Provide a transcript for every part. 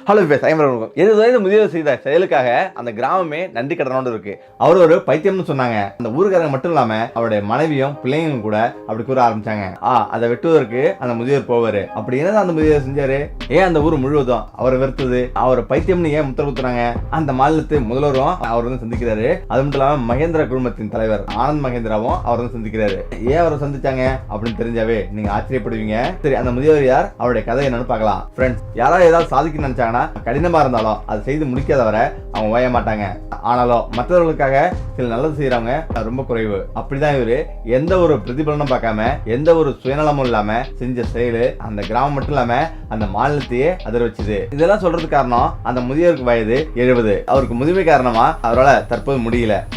Hello base ஐம்பது 70 வயது முதியவர் செய்த செயலுக்காக அந்த கிராமமே நன்றி கடனோடு இருக்கு. அவர் ஒரு பைத்தியம்னு சொன்னாங்க. அந்த ஊருக்காரங்க மட்டும் இல்லாம அவருடைய மனைவியும் பிள்ளைங்களும் கூட அப்படி கூற ஆரம்பிச்சாங்க. அதை வெட்டுவதற்கு அந்த முதியவர் போவாரு. அப்படி என்னதான் அந்த முதியவர் செஞ்சாரு? ஏன் அந்த ஊர் முழுவதும் அவரை வெறுத்தது? அவரை பைத்தியம்னு ஏன் முத்திர குத்துறாங்க? அந்த மாநிலத்து முதல்வரும் அவர் வந்து சந்திக்கிறாரு. அது மட்டும் இல்லாம மகேந்திரா குழுமத்தின் தலைவர் ஆனந்த் மகேந்திராவும் அவர் வந்து சந்திக்கிறாரு. ஏன் அவரை சந்திச்சாங்க அப்படின்னு தெரிஞ்சாவே நீங்க ஆச்சரியப்படுவீங்க. சரி, அந்த முதியவர் யார், அவருடைய கதை என்னன்னு பார்க்கலாம். ஃப்ரெண்ட்ஸ், யாராவது ஏதாவது சாதிக்க நினைச்சாங்கன்னா கடினமா இருந்தாலும் அதை செய்து முடிக்காத வரை அவங்க ஓய மாட்டாங்க. ஆனாலும் மற்றவர்களுக்காக சில நல்லது செய்யறவங்க ரொம்ப குறைவு. அப்படிதான் இவரு எந்த ஒரு பிரதிபலனும் பார்க்காம எந்த ஒரு சுயநலமும் இல்லாம செஞ்ச செயலு அந்த கிராமம் மட்டும் இல்லாம அந்த மாநிலத்தையே அதிர வச்சுது. இதெல்லாம் சொல்றதுக்கு காரணம் அந்த முதியவருக்கு வயது 70. அவருக்கு முதுமை காரணமா அவரால் தற்போது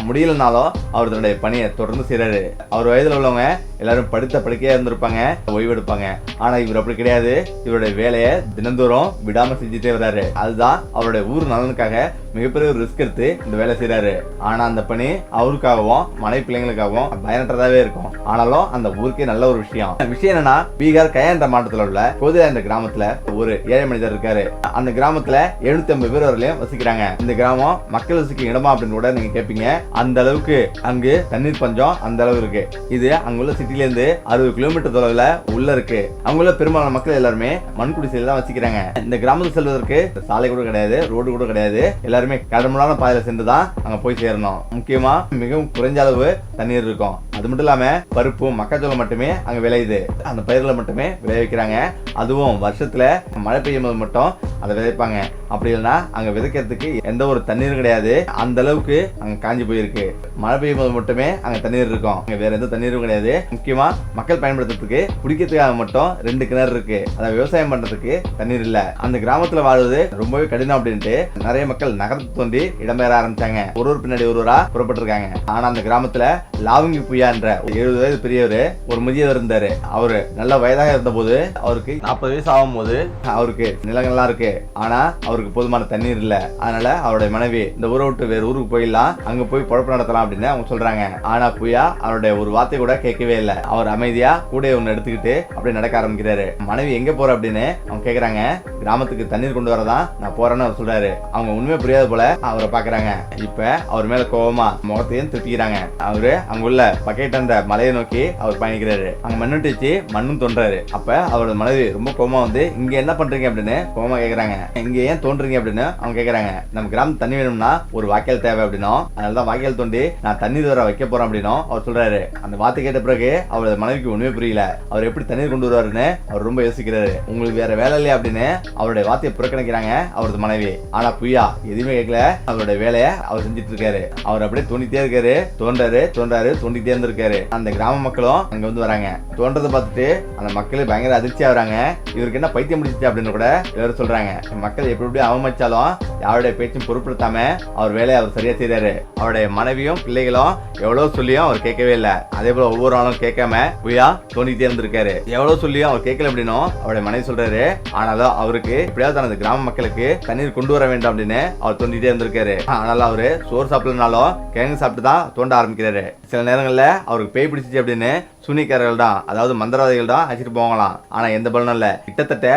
முடியலனாலும் அவர் தன்னுடைய பணியை தொடர்ந்து செய்யறாரு. அவர் வயதுல உள்ளவங்க எல்லாரும் படுத்த படுக்கையா இருந்திருப்பாங்க, ஓய்வெடுப்பாங்க. ஆனா இவர் அப்படி கிடையாது. இவருடைய வேலையை தினந்தோறும் விடாம செஞ்சுட்டே வர்றாரு. அதுதான் அவருடைய ஊர் நலனுக்காக மிகப்பெரிய ஒரு ரிஸ்க் எடுத்து இந்த வேலை செய்யறாரு. ஆனா அந்த பணி அவருக்காகவும் மனைவி பிள்ளைங்களுக்காகவும் பயனற்றதாவே இருக்கும். ஆனாலும் அந்த ஊருக்கே நல்ல ஒரு விஷயம் என்னன்னா, பீகார் கயா என்ற மாவட்டத்தில் உள்ள கோதிலா என்ற கிராமத்துல ஒரு ஏழை மனிதர் இருக்காரு. அந்த கிராமத்துல 750 பேர் வரலையும் வசிக்கிறாங்க. இந்த கிராமம் மக்கள் வசிக்கும் இடமா அப்படின்னு கூட நீங்க கேட்பீங்க. அந்த அளவுக்கு அங்கு தண்ணீர் பஞ்சம் அந்த அளவு இருக்கு. இது அங்குள்ள சிட்டில இருந்து 60 கிலோமீட்டர் தொலைவுல உள்ள இருக்கு. அங்குள்ள பெரும்பாலான மக்கள் எல்லாருமே மண் குடிசையில தான் வசிக்கிறாங்க. இந்த கிராமத்துக்கு செல்வதற்கு சாலை கூட கிடையாது, ரோடு கூட கிடையாது. எல்லாருமே கடமுடான பாதையில சென்றுதான் அங்க போய் சேரணும். முக்கியமா மிகவும் குறைஞ்ச அளவு தண்ணீர் இருக்கும். அது மட்டும் இல்லாம பருப்பும் மக்காச்சோளம் மட்டுமே அங்க விளையுது. அந்த பயிர்களை மட்டுமே விளைவிக்கிறாங்க. அதுவும் வருஷத்துல மழை பெய்யும் போது மட்டும் அதை விதைப்பாங்க. அப்படி இல்லைன்னா அங்க விதைக்கிறதுக்கு எந்த ஒரு தண்ணீரும் கிடையாது. அந்த அளவுக்கு அங்க காஞ்சி போயிருக்கு. மழை பெய்யும் போது மட்டுமே அங்க தண்ணீர் இருக்கும். அங்க வேற எந்த தண்ணீரும் கிடையாது. முக்கியமா மக்கள் பயன்படுத்துறதுக்கு குடிக்கிறதுக்காக மட்டும் 2 கிணறு இருக்கு. அதை விவசாயம் பண்றதுக்கு தண்ணீர் இல்ல. அந்த கிராமத்துல வாழ்வது ரொம்பவே கடினம் அப்படின்ட்டு நிறைய மக்கள் நகரத்தை தோண்டி இடம்பெயர ஆரம்பிச்சாங்க. ஒரு பின்னாடி ஒருவரா புறப்பட்டிருக்காங்க. ஆனா அந்த கிராமத்துல லாவங்கி புயா என்ற 70 வயது பெரியவர் ஒரு முதியவர் இருந்தாரு. அவரு நல்ல வயதாக இருந்த போது அவருக்கு 40 வயசு ஆகும் போது அவருக்கு நிலங்கள்லாம் இருக்கு. ஆனா அவருக்கு போதுமான தண்ணீர் இல்ல. அதனால அவருடைய மனைவி இந்த ஊரை விட்டு வேற ஊருக்கு போயிடலாம், அங்க போய் பொழப்பு நடத்தலாம் அப்படின்னு அவங்க சொல்றாங்க. ஆனா புயா அவருடைய ஒரு வார்த்தை கூட கேட்கவே இல்லை. அவர் அமைதியா கூட ஒன்னு எடுத்துக்கிட்டு அப்படியே நடக்க ஆரம்பிக்கிறாரு. மனைவி எங்க போற அப்படின்னு அவங்க கேக்குறாங்க. கிராமத்துக்கு தண்ணீர் கொண்டு வரதான் நான் போறேன்னு அவர் சொல்றாரு. அவங்க உண்மை புரியாத போல அவரை பாக்குறாங்க. இப்ப அவர் மேல கோபமா முகத்தையும் திருப்பிக்கிறாங்க. அவரு அங்குள்ள பக்கெட் அந்த மலையை நோக்கி அவர் பயணிக்கிறாரு. அங்க மண்ணு வச்சு மண்ணும் தோன்றாரு. அப்ப அவரோட மனைவி ரொம்ப கோபமா வந்து இங்க என்ன பண்றீங்க அப்படின்னு கோபமா கேக்குறாங்க. இங்க ஏன் தோன்றீங்க அப்படின்னு அவங்க கேக்குறாங்க. நம்ம கிராமம் தண்ணி வேணும்னா ஒரு வாய்க்கால் தேவை அப்படின்னும், அதனாலதான் வாய்க்கால் தோண்டி நான் தண்ணீர் வர வைக்க போறேன் அப்படின்னும் அவர் சொல்றாரு. அந்த வார்த்தை கேட்ட பிறகு அவரோட மனைவிக்கு ஒண்ணுமே புரியல. அவர் எப்படி தண்ணீர் கொண்டு வருவாருன்னு அவர் ரொம்ப யோசிக்கிறாரு. உங்களுக்கு வேற வேலை இல்லையா அப்படின்னு அவருடைய வார்த்தையை புறக்கணிக்கிறாங்க அவரது மனைவி. ஆனா புயா எதுவுமே கேட்கல. அவருடைய வேலையை அவர் செஞ்சுட்டு இருக்காரு. அவர் அப்படியே தோண்டிட்டே இருக்காரு. தோண்டிட்டே இருந்திருக்காரு. அந்த கிராம மக்களும் அங்க வந்து வராங்க. தோன்றதை பார்த்துட்டு அந்த மக்களே பயங்கர அதிர்ச்சி ஆகுறாங்க. இவருக்கு என்ன பைத்தியம் முடிச்சிச்சு அப்படின்னு கூட எல்லாரும் சொல்றாங்க. மக்கள் எப்படி அவமதிச்சாலும் யாருடைய பேச்சும் பொருட்படுத்தாம அவர் வேலையை அவர் சரியா செய்யறாரு. அவருடைய மனைவியும் பிள்ளைகளும் எவ்வளவு சொல்லியும் அவர் கேட்கவே இல்லை. அதே போல ஒவ்வொரு ஆளும் கேட்காம புயா தோண்டிட்டே இருந்திருக்காரு. எவ்வளவு சொல்லியும் அவர் கேட்கல அப்படின்னும் அவருடைய மனைவி சொல்றாரு. ஆனாலும் அவருக்கு எப்படியாவது தனது கிராம மக்களுக்கு தண்ணீர் கொண்டு வர வேண்டும் அப்படின்னு அவர் தோண்டிட்டே இருந்திருக்காரு. ஆனாலும் அவரு சோறு சாப்பிடலனாலும் கிழங்கு சாப்பிட்டு தான் தோண்ட ஆரம்பிக்கிறாரு. சில நேரங்கள்ல அவருக்கு பேய் பிடிச்சிச்சு அப்படின்னு சூனியக்காரர்கள் தான், அதாவது மந்திரவாதிகள் தான் அழைச்சிட்டு போகலாம். ஆனா எந்த பலனும் இல்ல. கிட்டத்தட்ட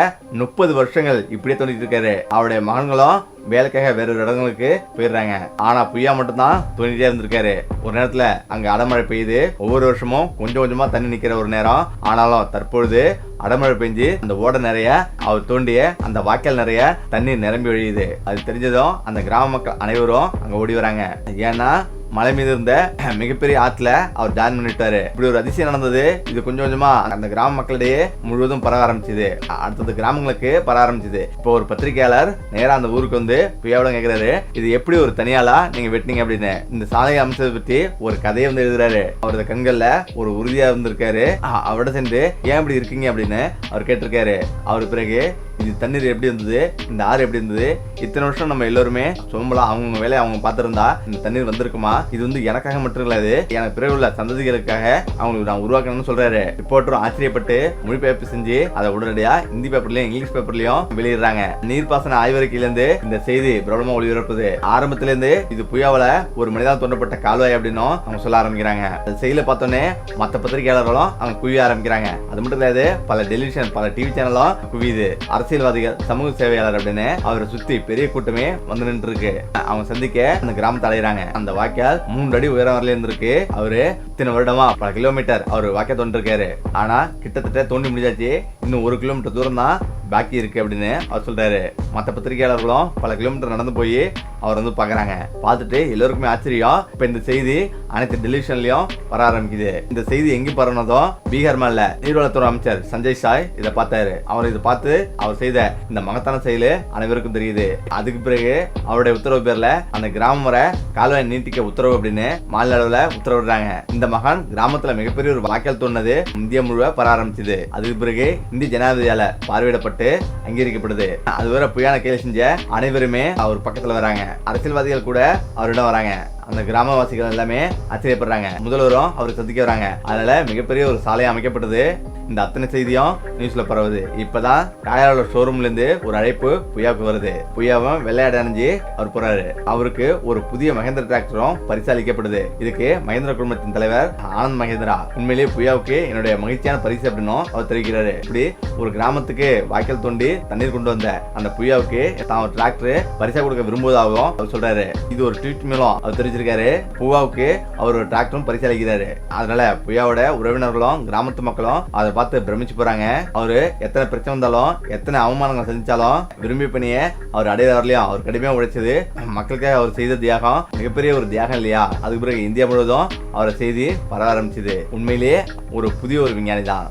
30 வருஷங்கள் இப்படியே தோண்டிட்டு இருக்காரு. அவருடைய மகன்களும் வேலைக்காக வேற ஒரு இடங்களுக்கு போயிடுறாங்க. ஆனா புயா மட்டும் தான் தோண்டிட்டே இருந்திருக்காரு. ஒரு நேரத்துல அங்க அடமழை பெய்யுது. ஒவ்வொரு வருஷமும் கொஞ்சம் கொஞ்சமா தண்ணி நிக்கிற ஒரு நேரம். ஆனாலும் தற்பொழுது அடமழை பெஞ்சு அந்த ஓடை நிறைய அவர் தோண்டிய அந்த வாய்க்கால் நிறைய தண்ணீர் நிரம்பி வழியுது. அது தெரிஞ்சதும் அந்த கிராம மக்கள் அனைவரும் அங்க ஓடி வராங்க. ஏன்னா மலை மீது இருந்த மிகப்பெரிய ஆத்துல அவர் ஜாயின் பண்ணிட்டாரு. இப்படி ஒரு அதிசயம் நடந்தது. இது கொஞ்சம் கொஞ்சமா அந்த கிராம மக்களிடையே முழுவதும் பரவ ஆரம்பிச்சது. அடுத்தது கிராமங்களுக்கு பரவ ஆரம்பிச்சது. இப்போ ஒரு பத்திரிகையாளர் நேரா அந்த ஊருக்கு வந்து புயாவிடம் கேட்கிறாரு, இது எப்படி ஒரு தனியாளா நீங்க வெட்டினீங்க அப்படின்னு. இந்த சாலை அமைச்சதை பத்தி ஒரு கதையை வந்து எழுதுறாரு. அவரது கண்கள்ல ஒரு உறுதியா இருந்திருக்காரு. அவரோட சேர்ந்து ஏன் இப்படி இருக்கீங்க அப்படின்னு அவர் கேட்டிருக்காரு. அவர் பிறகு இது தண்ணீர் எப்படி இருந்தது, இந்த ஆறு எப்படி இருந்தது, இத்தனை வருஷம் நம்ம எல்லாருமே சொம்பலாம் அவங்க வேலையை அவங்க பார்த்திருந்தா இந்த தண்ணீர் வந்திருக்குமா, இது வந்து எனக்காக மட்டும் இல்லாது எனக்கு பிறகு உள்ள சந்ததிகளுக்காக அவங்களுக்கு நான் உருவாக்கணும்னு சொல்றாரு. ரிப்போர்ட்டரும் ஆச்சரியப்பட்டு மொழிபெயர்ப்பு செஞ்சு அதை உடனடியா ஹிந்தி பேப்பர்லயும் இங்கிலீஷ் பேப்பர்லயும் வெளியிடுறாங்க. நீர்ப்பாசன ஆய்வறிக்கையில இருந்து இந்த செய்தி பிரபலமா ஒளிபரப்புது. ஆரம்பத்துல இருந்து இது புயாவில ஒரு மனிதனால் தோன்றப்பட்ட கால்வாய் அப்படின்னும் அவங்க சொல்ல ஆரம்பிக்கிறாங்க. செய்தியில பார்த்தோன்னே மற்ற பத்திரிகையாளர்களும் அவங்க குவிய ஆரம்பிக்கிறாங்க. அது மட்டும் கிடையாது, பல டெலிவிஷன் பல டிவி சேனலும் குவியுது. அரசியல் அரசியல்வாதிகள், சமூக சேவையாளர் அப்படின்னு அவரை சுத்தி பெரிய கூட்டமே வந்து நின்று இருக்கு. அவங்க சந்திக்க அந்த கிராமத்தை அடையிறாங்க. அந்த வாய்க்கால் 3 அடி உயரம் வரல இருந்திருக்கு. அவரு இத்தனை வருடமா பல கிலோமீட்டர் அவரு வாய்க்கால் தோண்டி இருக்காரு. ஆனா கிட்டத்தட்ட தோண்டி முடிஞ்சாச்சு, இன்னும் 1 கிலோமீட்டர் தூரம் தான் பாக்கி இருக்கு அப்படின்னு அவர் சொல்றாரு. மற்ற பத்திரிகையாளர்களும் பல கிலோமீட்டர் நடந்து போய் அவர் வந்து பாக்குறாங்க. பார்த்துட்டு எல்லாருக்குமே ஆச்சரியம். இப்ப இந்த செய்தி அனைத்து டெலிவிஷன்லயும் வர ஆரம்பிக்குது. இந்த செய்தி எங்க பரவுனதும் பீகார் மாநில நீர்வளத்துறை அமைச்சர் சஞ்சய் சாய் இதை பார்த்தாரு. அவர் இதை பார்த்து அவர் செய்த இந்த மகத்தான செயலு அனைவருக்கும் தெரியுது. அதுக்கு பிறகு அவருடைய உத்தரவு பேர்ல அந்த கிராமம் வர கால்வாய் நீட்டிக்க உத்தரவு அப்படின்னு மாநில அளவுல உத்தரவிடுறாங்க. இந்த மகான் கிராமத்துல மிகப்பெரிய ஒரு வாய்க்கால் தோண்டினது இந்தியா முழுவ பர ஆரம்பிச்சது. அதுக்கு பிறகு இந்திய ஜனாதிபதியால பார்வையிடப்பட்டு அங்கீகரிக்கப்படுது. அதுவரை புயான கேள்வி செஞ்ச அனைவருமே அவர் பக்கத்துல வராங்க. அரசியல்வாதிகள் கூட அவரிடம் வராங்க. அந்த கிராமவாசிகள் எல்லாமே ஆச்சரியப்படுறாங்க. முதல்வரும் அவருக்கு சந்திக்க வராங்க. அதனால மிகப்பெரிய ஒரு சாலை அமைக்கப்பட்டது. இந்த அத்தனை செய்தியும் நியூஸ்ல பரவுது. இப்பதான் டாயரோட ஷோரூம்ல இருந்து ஒரு அழைப்பு புயாவுக்கு வருது. புயாவும் வெள்ளையாட அணிஞ்சு அவர் போறாரு. அவருக்கு ஒரு புதிய மகேந்திர டிராக்டரும் பரிசளிக்கப்படுது. இதுக்கு மகேந்திர குடும்பத்தின் தலைவர் ஆனந்த் மகேந்திரா உண்மையிலேயே புயாவுக்கு என்னுடைய மகிழ்ச்சியான பரிசு அப்படின்னு அவர் தெரிவிக்கிறாரு. இப்படி ஒரு கிராமத்துக்கு வாய்க்கால் தோண்டி தண்ணீர் கொண்டு வந்த அந்த புயாவுக்கு தான் ஒரு டிராக்டர் பரிசா கொடுக்க விரும்புவதாகவும் அவர் சொல்றாரு. இது ஒரு ட்வீட் மூலம் அவர் தெரிஞ்சிருக்காரு. புயாவுக்கு அவர் ஒரு டிராக்டரும் பரிசளிக்கிறாரு. அதனால புயாவோட உறவினர்களும் கிராமத்து மக்களும் அதை பார்த்து பிரமிச்சு போறாங்க. அவரு எத்தனை பிரச்சனை வந்தாலும் எத்தனை அவமானங்கள் சந்திச்சாலும் விரும்பிய பணியை அவர் அடையாளர்லயும் அவர் கடுமையா உழைச்சது மக்களுக்காக அவர் செய்த தியாகம் மிகப்பெரிய ஒரு தியாகம் இல்லையா? அதுக்கு பிறகு இந்தியா முழுவதும் அவரை செய்தி பரவ ஆரம்பிச்சது. உண்மையிலேயே ஒரு புதிய ஒரு விஞ்ஞானி தான்.